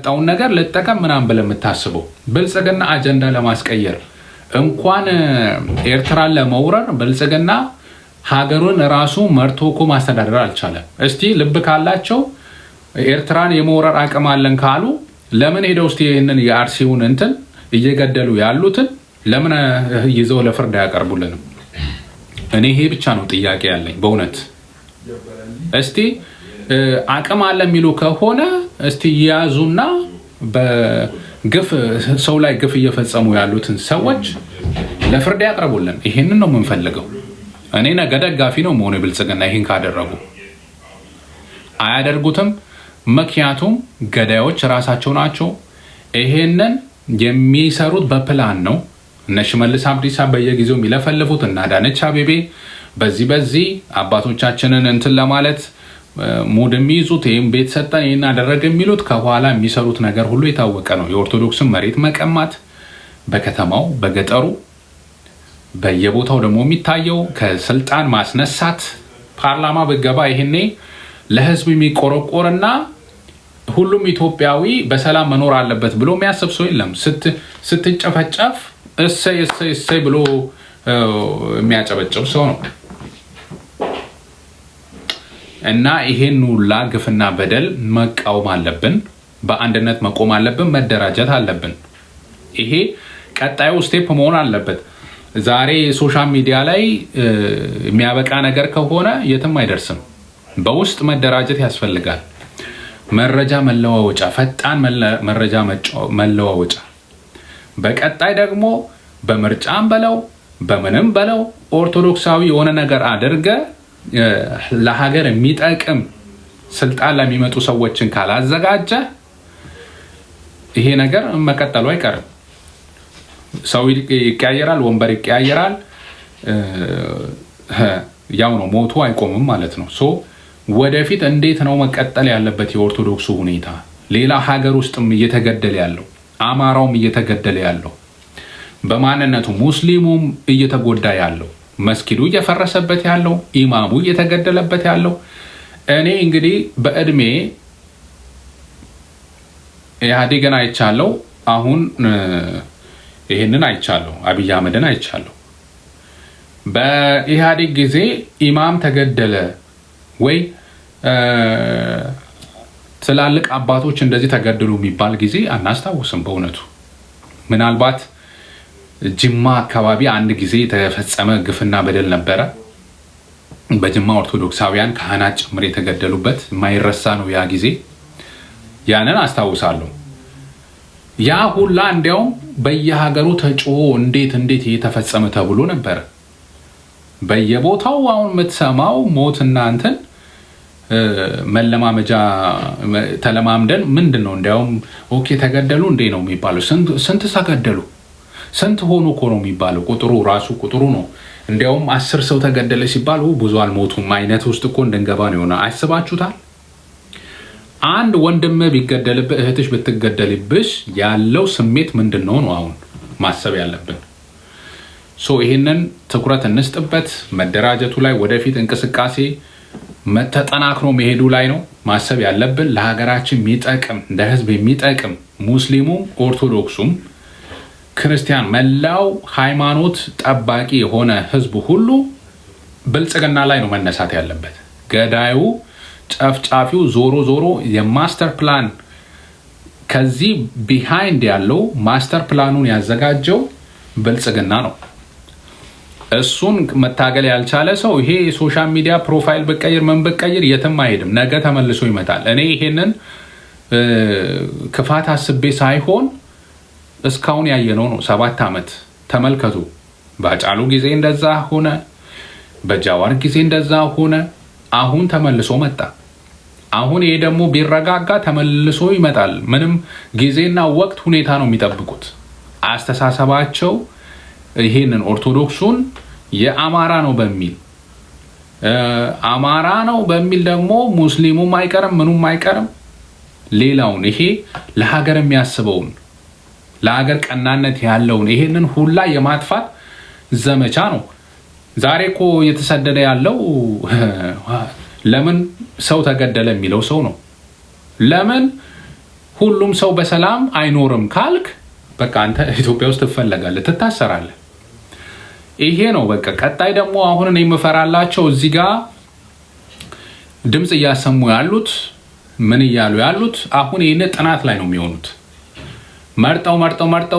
የመጣውን ነገር ልጠቀም ምናምን ብለህ የምታስበው ብልጽግና አጀንዳ ለማስቀየር እንኳን ኤርትራን ለመውረር ብልጽግና ሀገሩን ራሱ መርቶ እኮ ማስተዳደር አልቻለም። እስቲ ልብ ካላቸው ኤርትራን የመውረር አቅም አለን ካሉ ለምን ሄደው እስቲ ይሄንን የአርሲውን እንትን እየገደሉ ያሉትን ለምን ይዘው ለፍርድ ያቀርቡልንም? እኔ ይሄ ብቻ ነው ጥያቄ ያለኝ በእውነት። እስቲ አቅም አለ የሚሉ ከሆነ እስቲ ያዙና በግፍ ሰው ላይ ግፍ እየፈጸሙ ያሉትን ሰዎች ለፍርድ ያቀርቡልን። ይሄንን ነው የምንፈልገው። እኔ ነገ ደጋፊ ነው መሆኑ ብልጽግና ይሄን ካደረጉ። አያደርጉትም፣ ምክንያቱም ገዳዮች ራሳቸው ናቸው። ይሄንን የሚሰሩት በፕላን ነው። እነ ሽመልስ አብዲሳ በየጊዜው የሚለፈልፉት እና አዳነች አቤቤ በዚህ አባቶቻችንን እንትን ለማለት ሙድ የሚይዙት ይህም ቤት ሰጠን ይህን አደረገ የሚሉት ከኋላ የሚሰሩት ነገር ሁሉ የታወቀ ነው። የኦርቶዶክስን መሬት መቀማት በከተማው በገጠሩ በየቦታው ደግሞ የሚታየው ከስልጣን ማስነሳት። ፓርላማ ብገባ ይሄኔ ለህዝብ የሚቆረቆርና ሁሉም ኢትዮጵያዊ በሰላም መኖር አለበት ብሎ የሚያስብ ሰው የለም። ስትጨፈጨፍ እሰይ እሰይ እሰይ ብሎ የሚያጨበጭብ ሰው ነው። እና ይሄን ሁላ ግፍና በደል መቃወም አለብን። በአንድነት መቆም አለብን። መደራጀት አለብን። ይሄ ቀጣዩ ስቴፕ መሆን አለበት። ዛሬ ሶሻል ሚዲያ ላይ የሚያበቃ ነገር ከሆነ የትም አይደርስም። በውስጥ መደራጀት ያስፈልጋል። መረጃ መለዋወጫ፣ ፈጣን መረጃ መለዋወጫ። በቀጣይ ደግሞ በምርጫም በለው በምንም በለው ኦርቶዶክሳዊ የሆነ ነገር አድርገ ለሀገር የሚጠቅም ስልጣን ለሚመጡ ሰዎችን ካላዘጋጀ ይሄ ነገር መቀጠሉ አይቀርም። ሰው ይቀያየራል፣ ወንበር ይቀያየራል፣ ያው ነው ሞቱ አይቆምም ማለት ነው። ሶ ወደፊት እንዴት ነው መቀጠል ያለበት የኦርቶዶክሱ ሁኔታ? ሌላ ሀገር ውስጥም እየተገደለ ያለው፣ አማራውም እየተገደለ ያለው፣ በማንነቱ ሙስሊሙም እየተጎዳ ያለው፣ መስጊዱ እየፈረሰበት ያለው፣ ኢማሙ እየተገደለበት ያለው። እኔ እንግዲህ በእድሜ ኢህአዴግን አይቻለሁ። አሁን ይሄንን አይቻለሁ፣ አብይ አህመድን አይቻለሁ። በኢህአዴግ ጊዜ ኢማም ተገደለ ወይ ትላልቅ አባቶች እንደዚህ ተገደሉ የሚባል ጊዜ አናስታውስም በእውነቱ። ምናልባት ጅማ አካባቢ አንድ ጊዜ የተፈጸመ ግፍና በደል ነበረ። በጅማ ኦርቶዶክሳውያን ካህናት ጭምር የተገደሉበት የማይረሳ ነው ያ ጊዜ። ያንን አስታውሳለሁ። ያ ሁላ እንዲያውም በየሀገሩ ተጮሆ እንዴት የተፈጸመ ተብሎ ነበር። በየቦታው አሁን የምትሰማው ሞትና እንትን መለማመጃ ተለማምደን ምንድን ነው እንዲያውም ኦኬ ተገደሉ እንዴ ነው የሚባለው። ስንት ተገደሉ ስንት ሆኖ እኮ ነው የሚባለው። ቁጥሩ ራሱ ቁጥሩ ነው። እንዲያውም 10 ሰው ተገደለ ሲባል ብዙ አልሞቱም አይነት ውስጥ እኮ እንደንገባ ነው የሆነ። አስባችሁታል? አንድ ወንድም ቢገደልብህ እህትሽ ብትገደልብሽ ያለው ስሜት ምንድን ነው ነው አሁን ማሰብ ያለብን። ሶ ይሄንን ትኩረት እንስጥበት። መደራጀቱ ላይ ወደፊት እንቅስቃሴ ተጠናክሮ መሄዱ ላይ ነው ማሰብ ያለብን። ለሀገራችን የሚጠቅም ለህዝብ የሚጠቅም ሙስሊሙም ኦርቶዶክሱም ክርስቲያን መላው ሃይማኖት ጠባቂ የሆነ ህዝቡ ሁሉ ብልጽግና ላይ ነው መነሳት ያለበት። ገዳዩ ጨፍጫፊው ዞሮ የማስተር ፕላን ከዚህ ቢሃይንድ ያለው ማስተር ፕላኑን ያዘጋጀው ብልጽግና ነው። እሱን መታገል ያልቻለ ሰው ይሄ የሶሻል ሚዲያ ፕሮፋይል በቀይር ምን በቀይር የትም አይሄድም። ነገ ተመልሶ ይመጣል። እኔ ይሄንን ክፋት አስቤ ሳይሆን እስካሁን ያየነው ነው። 7 ዓመት ተመልከቱ። በአጫሉ ጊዜ እንደዛ ሆነ፣ በጃዋር ጊዜ እንደዛ ሆነ። አሁን ተመልሶ መጣ። አሁን ይሄ ደግሞ ቢረጋጋ ተመልሶ ይመጣል። ምንም ጊዜና ወቅት ሁኔታ ነው የሚጠብቁት። አስተሳሰባቸው ይሄንን ኦርቶዶክሱን የአማራ ነው በሚል አማራ ነው በሚል ደግሞ ሙስሊሙም አይቀርም ምኑም አይቀርም ሌላውን ይሄ ለሀገር የሚያስበውን ለሀገር ቀናነት ያለውን ይሄንን ሁላ የማጥፋት ዘመቻ ነው። ዛሬ እኮ የተሰደደ ያለው ለምን ሰው ተገደለ የሚለው ሰው ነው። ለምን ሁሉም ሰው በሰላም አይኖርም ካልክ በቃ አንተ ኢትዮጵያ ውስጥ ትፈለጋለህ፣ ትታሰራለህ። ይሄ ነው በቃ። ቀጣይ ደግሞ አሁን እኔ የምፈራላቸው እዚህ ጋር ድምጽ እያሰሙ ያሉት ምን እያሉ ያሉት አሁን ይሄን ጥናት ላይ ነው የሚሆኑት። መርጠው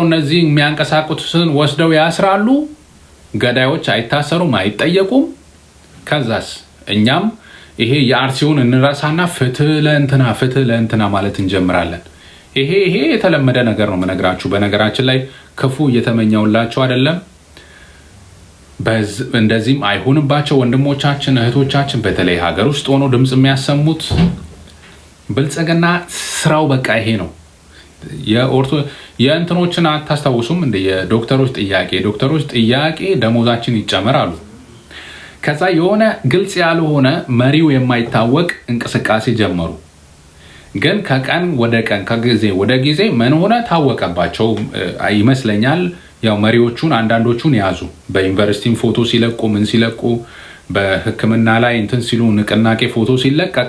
እነዚህ የሚያንቀሳቅሱትን ወስደው ያስራሉ። ገዳዮች አይታሰሩም፣ አይጠየቁም። ከዛስ እኛም ይሄ የአርሲውን እንረሳና ፍትህ ለእንትና ማለት እንጀምራለን። ይሄ የተለመደ ነገር ነው የምነግራችሁ። በነገራችን ላይ ክፉ እየተመኘውላችሁ አይደለም። እንደዚህም አይሁንባቸው ወንድሞቻችን እህቶቻችን፣ በተለይ ሀገር ውስጥ ሆኖ ድምጽ የሚያሰሙት ብልጽግና ስራው በቃ ይሄ ነው። የእንትኖችን አታስታውሱም እንደ የዶክተሮች ጥያቄ ደሞዛችን ይጨመራሉ። ከዛ የሆነ ግልጽ ያልሆነ መሪው የማይታወቅ እንቅስቃሴ ጀመሩ። ግን ከቀን ወደ ቀን ከጊዜ ወደ ጊዜ ምን ሆነ ታወቀባቸው ይመስለኛል። ያው መሪዎቹን አንዳንዶቹን ያዙ። በዩኒቨርሲቲም ፎቶ ሲለቁ ምን ሲለቁ በሕክምና ላይ እንትን ሲሉ ንቅናቄ ፎቶ ሲለቀቅ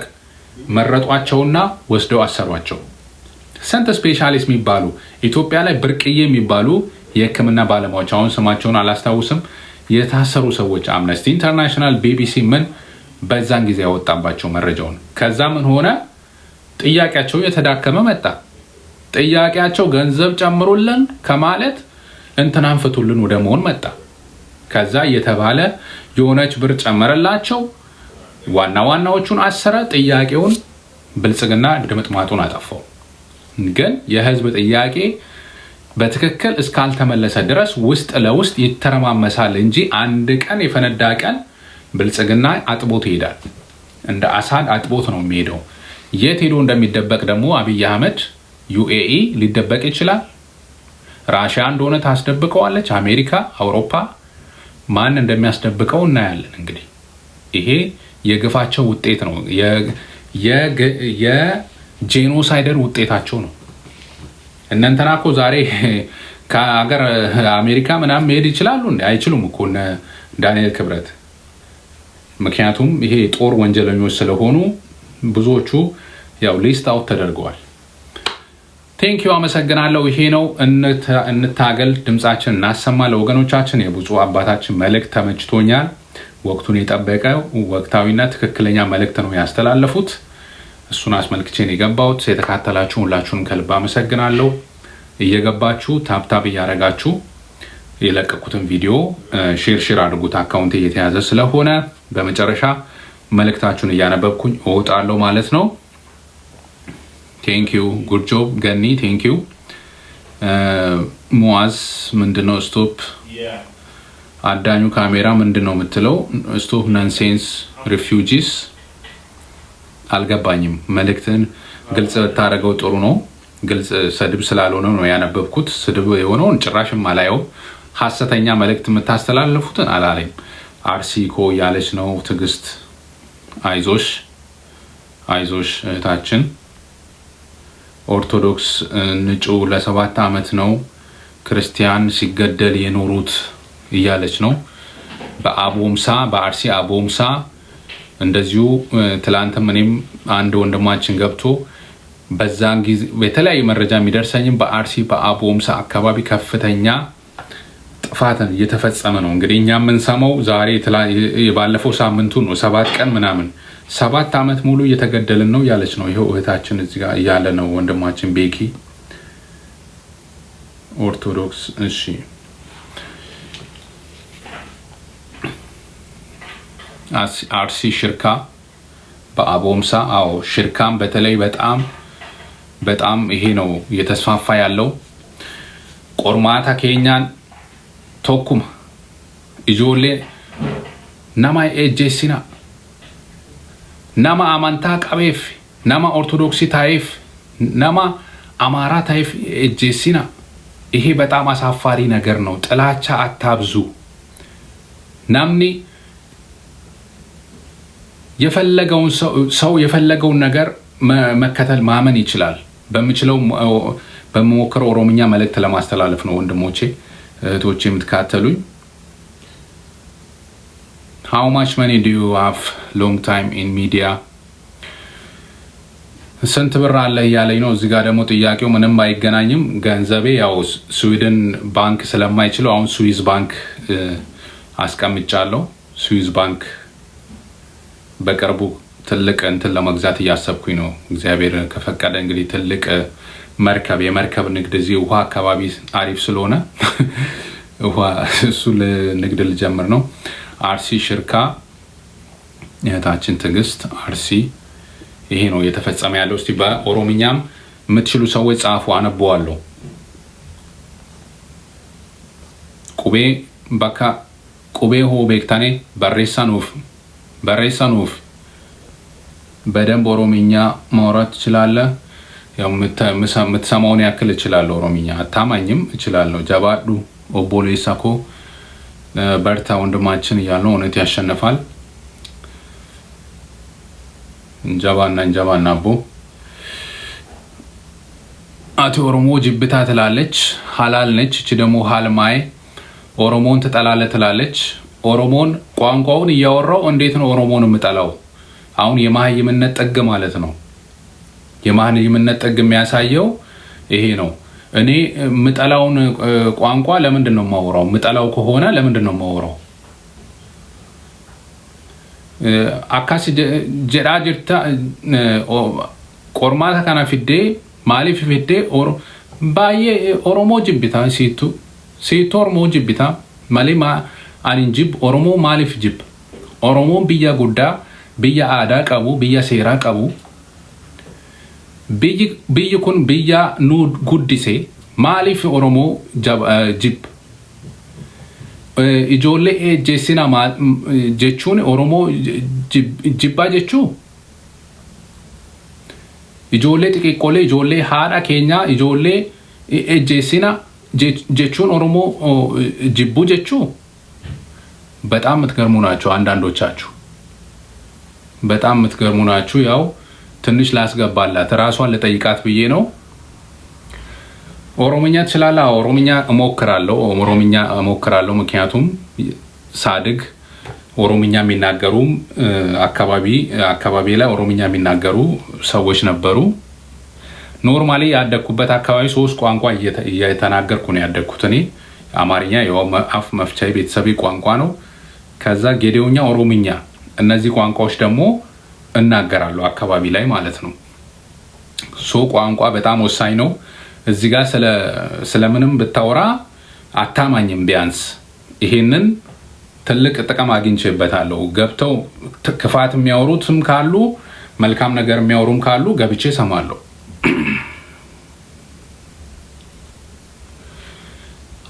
መረጧቸውና ወስደው አሰሯቸው። ስንት ስፔሻሊስት የሚባሉ ኢትዮጵያ ላይ ብርቅዬ የሚባሉ የሕክምና ባለሙያዎች አሁን ስማቸውን አላስታውስም የታሰሩ ሰዎች አምነስቲ ኢንተርናሽናል፣ ቢቢሲ ምን በዛን ጊዜ ያወጣባቸው መረጃውን። ከዛ ምን ሆነ ጥያቄያቸው የተዳከመ መጣ። ጥያቄያቸው ገንዘብ ጨምሩልን ከማለት እንትናን ፍቱልን ወደ መሆን መጣ። ከዛ እየተባለ የሆነች ብር ጨመረላቸው። ዋናዎቹን አሰረ። ጥያቄውን ብልጽግና ድምጥማጡን አጠፋው። ግን የህዝብ ጥያቄ በትክክል እስካልተመለሰ ድረስ ውስጥ ለውስጥ ይተረማመሳል እንጂ አንድ ቀን የፈነዳ ቀን ብልጽግና አጥቦት ይሄዳል። እንደ አሳድ አጥቦት ነው የሚሄደው። የት ሄዶ እንደሚደበቅ ደግሞ አብይ አህመድ ዩኤኢ ሊደበቅ ይችላል። ራሽያ እንደሆነ ታስደብቀዋለች። አሜሪካ፣ አውሮፓ ማን እንደሚያስደብቀው እናያለን። እንግዲህ ይሄ የግፋቸው ውጤት ነው። የጄኖሳይደር ውጤታቸው ነው። እነንተና እኮ ዛሬ ከሀገር አሜሪካ ምናምን መሄድ ይችላሉ እንዴ? አይችሉም እኮ እነ ዳንኤል ክብረት። ምክንያቱም ይሄ ጦር ወንጀለኞች ስለሆኑ ብዙዎቹ ያው ሊስት አውት ተደርገዋል። ቴንኪዩ፣ አመሰግናለሁ። ይሄ ነው እንታገል፣ ድምጻችን እናሰማ ለወገኖቻችን። የብፁዕ አባታችን መልእክት ተመችቶኛል። ወቅቱን የጠበቀ ወቅታዊና ትክክለኛ መልእክት ነው ያስተላለፉት። እሱን አስመልክቼን የገባሁት። የተካተላችሁ ሁላችሁንም ከልብ አመሰግናለሁ። እየገባችሁ ታፕታፕ እያደረጋችሁ የለቀቁትን ቪዲዮ ሼር አድርጉት። አካውንት እየተያዘ ስለሆነ በመጨረሻ መልእክታችሁን እያነበብኩኝ እወጣለሁ ማለት ነው። ቴንኪዩ ጉድ ጆብ ገኒ ቴንኪዩ። ሙአዝ ምንድነው ስቶፕ አዳኙ ካሜራ ምንድነው የምትለው? ስቶፕ ነንሴንስ ሪፊውጂስ አልገባኝም። መልእክትን ግልጽ ብታደርገው ጥሩ ነው። ግልጽ ስድብ ስላልሆነ ነው ያነበብኩት። ስድብ የሆነውን ጭራሽም አላየው። ሐሰተኛ መልእክት የምታስተላልፉትን አላለኝም። አርሲኮ እያለች ነው ትዕግስት። አይዞሽ እህታችን። ኦርቶዶክስ ንጩ ለ7 ዓመት ነው ክርስቲያን ሲገደል የኖሩት እያለች ነው። በአቦምሳ በአርሲ አቦምሳ እንደዚሁ ትላንትም እኔም አንድ ወንድማችን ገብቶ በዛን ጊዜ የተለያየ መረጃ የሚደርሰኝም በአርሲ በአቦምሳ አካባቢ ከፍተኛ ጥፋትን እየተፈጸመ ነው። እንግዲህ እኛ የምንሰማው ዛሬ የባለፈው ሳምንቱ ነው። 7 ቀን ምናምን 7 ዓመት ሙሉ እየተገደልን ነው ያለች ነው። ይሄው እህታችን እዚህ ጋር እያለ ነው ወንድማችን ቤኪ ኦርቶዶክስ። እሺ አርሲ ሽርካ በአቦምሳ አዎ ሽርካም በተለይ በጣም ይሄ ነው እየተስፋፋ ያለው። ቆርማታ ኬኛን ቶኩም ኢጆሌ ናማ ኤጄሲና ናማ አማንታ ቀቤፍ ናማ ኦርቶዶክሲ ታይፍ ናማ አማራ ታይፍ ኤጄሲና። ይሄ በጣም አሳፋሪ ነገር ነው። ጥላቻ አታብዙ። ናምኒ የፈለገውን ሰው የፈለገውን ነገር መከተል ማመን ይችላል። በመሞክረው ኦሮምኛ መልእክት ለማስተላለፍ ነው ወንድሞቼ እህቶቼ የምትካተሉኝ። How much money do you have long time in media? ስንት ብር አለ እያለኝ ነው። እዚህ ጋር ደግሞ ጥያቄው ምንም አይገናኝም። ገንዘቤ ያው ስዊድን ባንክ ስለማይችለው አሁን ስዊዝ ባንክ አስቀምጫለሁ። ስዊዝ ባንክ በቅርቡ ትልቅ እንትን ለመግዛት እያሰብኩኝ ነው። እግዚአብሔር ከፈቀደ እንግዲህ ትልቅ መርከብ የመርከብ ንግድ እዚህ ውሃ አካባቢ አሪፍ ስለሆነ ውሃ እሱ ንግድ ልጀምር ነው። አርሲ ሽርካ እህታችን ትዕግስት አርሲ ይሄ ነው የተፈጸመ ያለው። እስቲ በኦሮምኛም የምትችሉ ሰዎች ጻፉ፣ አነበዋለሁ። ቁቤ በካ ቁቤ ሆ ቤክታኔ በሬሳኑፍ በደንብ ኦሮምኛ ማውራት ትችላለህ? ያው የምትሰማውን ያክል እችላለሁ። ኦሮምኛ አታማኝም፣ እችላለሁ። ጀባዱ ኦቦሌሳኮ በርታ ወንድማችን እያለው እውነት ያሸንፋል። እንጀባና አቦ አቶ ኦሮሞ ጅብታ ትላለች። ሀላል ነች። እቺ ደግሞ ሀልማይ ኦሮሞን ትጠላለ ትላለች። ኦሮሞን ቋንቋውን እያወራው እንዴት ነው ኦሮሞን የምጠላው? አሁን የማህይምነት ጥግ ማለት ነው። የማህይምነት ጥግ የሚያሳየው ይሄ ነው። እኔ ምጠላውን ቋንቋ ለምንድን ነው የማወራው? ምጠላው ከሆነ ለምንድን ነው የማወራው? አካስ ጀራ ጅርታ ቆርማታ ካና ፊዴ ማሊፍ ፊዴ ባዬ ኦሮሞ ጅብታ ሲቱ ኦሮሞ ጅብታ ማሊማ አንንጅብ ኦሮሞ ማሊፍ ጅብ ኦሮሞ ብያ ጉዳ ብያ አዳ ቀቡ ብያ ሴራ ቀቡ ብይ ኩን ብያ ኑ ጉዲሴ ማሊፍ ኦሮሞ ጅብ ijoollee ejjeessina jechuun oromoo jibbaa jechuu ijoollee xixiqqoolee ijoollee haadha keenyaa ijoollee ejjeessina jechuun oromoo jibbuu jechuu በጣም የምትገርሙ ናቸው አንዳንዶቻችሁ፣ በጣም የምትገርሙ ናችሁ። ያው ትንሽ ላስገባላት ራሷን ለጠይቃት ብዬ ነው። ኦሮምኛ ትችላለህ? ኦሮምኛ እሞክራለሁ። ምክንያቱም ሳድግ ኦሮምኛ የሚናገሩ አካባቢ ላይ ኦሮምኛ የሚናገሩ ሰዎች ነበሩ። ኖርማሊ ያደግኩበት አካባቢ 3 ቋንቋ እየተናገርኩ ነው ያደግኩት። እኔ አማርኛ የአፍ መፍቻ ቤተሰቤ ቋንቋ ነው። ከዛ ጌዴዎኛ፣ ኦሮምኛ፣ እነዚህ ቋንቋዎች ደግሞ እናገራለሁ አካባቢ ላይ ማለት ነው። ቋንቋ በጣም ወሳኝ ነው። እዚህ ጋር ስለምንም ብታወራ አታማኝም። ቢያንስ ይሄንን ትልቅ ጥቅም አግኝቼበታለሁ። ገብተው ክፋት የሚያወሩትም ካሉ መልካም ነገር የሚያወሩም ካሉ ገብቼ ሰማለሁ።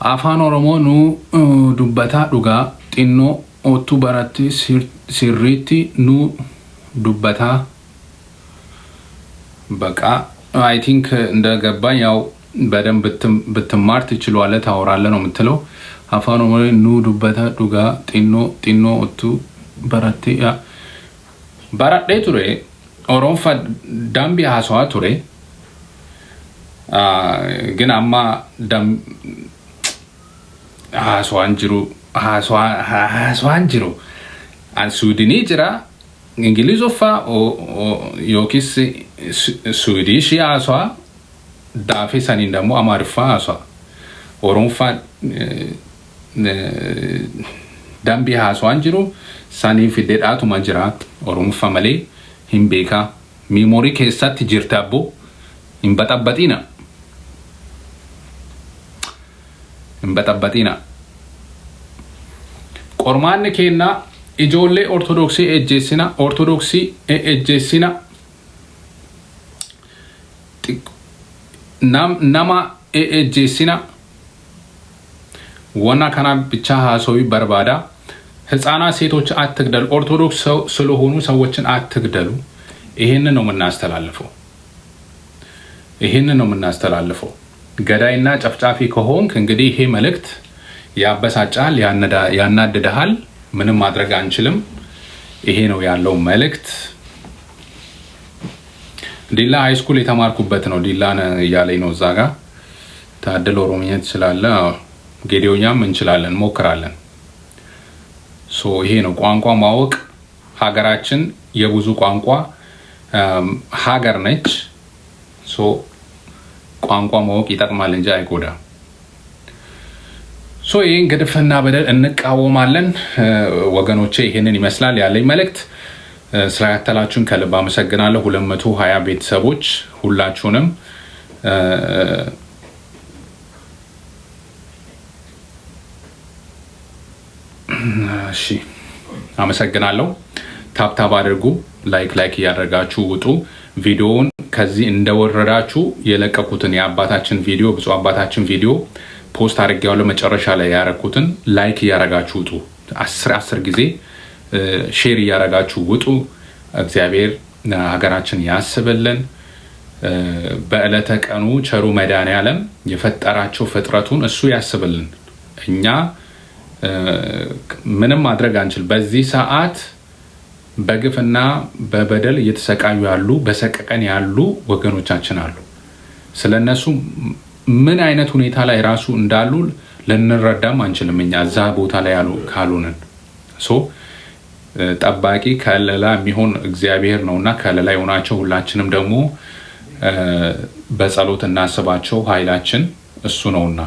አፋን ኦሮሞ ኑ ዱበታ ዱጋ ጢኖ ኦቱ በራቲ ሲሪቲ ኑ ዱበታ በቃ አይ ቲንክ እንደገባኝ ያው በደንብ ብትማር ትችላለህ ታወራለህ ነው የምትለው። አፋን ኦሮሞ ኑ ዱበታ ዱጋ ጢኖ ኦቱ በራቲ ያ በራዴ ቱሬ ኦሮንፋ ዳምቢ ሀሰዋ ቱሬ ግን አማ ዳም ሀሰዋን ጅሩ አንሱዲኒ ጅራ እንግሊዞፋ ዮኪስ ስዊዲሽ አሷ ዳፌ ሰኒን ደግሞ አማርፋ አሷ ኦሮንፋ ዳምቢ ሀሷን ጅሩ ሰኒን ፊዴዳቱ ማጅራ ኦሮንፋ መሌ ሂምቤካ ሚሞሪ ኬሳት ጅርታቦ እንበጠበጢና ቆርማን ኬና ኢጆሌ ኦርቶዶክሲ ኤጀሲና ናማ ኤጀሲና ወና ካና ብቻ ሀሶዊ በርባዳ ህፃናት ሴቶች አትግደሉ፣ ኦርቶዶክስ ስለሆኑ ሰዎችን አትግደሉ። ይሄንን ነው የምናስተላልፈው። ገዳይና ጨፍጫፊ ከሆንክ እንግዲህ ይሄ መልእክት ያበሳጫል፣ ያናድድሃል። ምንም ማድረግ አንችልም። ይሄ ነው ያለው መልእክት። ዲላ ሃይስኩል የተማርኩበት ነው። ዲላን እያለኝ ነው እዛ ጋር። ታደለ ኦሮምኛ ትችላለህ? ጌዴዎኛም እንችላለን፣ ሞክራለን። ይሄ ነው ቋንቋ ማወቅ። ሀገራችን የብዙ ቋንቋ ሀገር ነች። ቋንቋ ማወቅ ይጠቅማል እንጂ አይጎዳም። ይህን ግድፍና በደል እንቃወማለን ወገኖቼ። ይህንን ይመስላል ያለኝ መልእክት። ስላያተላችሁን ከልብ አመሰግናለሁ። 220 ቤተሰቦች ሁላችሁንም እሺ አመሰግናለሁ። ታፕታፕ አድርጉ፣ ላይክ እያደረጋችሁ ውጡ። ቪዲዮውን ከዚህ እንደወረዳችሁ የለቀቁትን የአባታችን ቪዲዮ ብፁዕ አባታችን ቪዲዮ ፖስት አድርጌዋለሁ። መጨረሻ ላይ ያረኩትን ላይክ እያደረጋችሁ ውጡ። 10 ጊዜ ሼር እያደረጋችሁ ውጡ። እግዚአብሔር ሀገራችን ያስብልን። በዕለተ ቀኑ ቸሩ መድኃኔዓለም የፈጠራቸው ፍጥረቱን እሱ ያስብልን። እኛ ምንም ማድረግ አንችል። በዚህ ሰዓት በግፍና በበደል እየተሰቃዩ ያሉ በሰቀቀን ያሉ ወገኖቻችን አሉ። ስለነሱ ምን አይነት ሁኔታ ላይ ራሱ እንዳሉ ልንረዳም አንችልም እኛ እዛ ቦታ ላይ ያሉ ካሉንን። ጠባቂ ከለላ የሚሆን እግዚአብሔር ነውና ከለላ የሆናቸው ሁላችንም ደግሞ በጸሎት እናስባቸው። ኃይላችን እሱ ነውና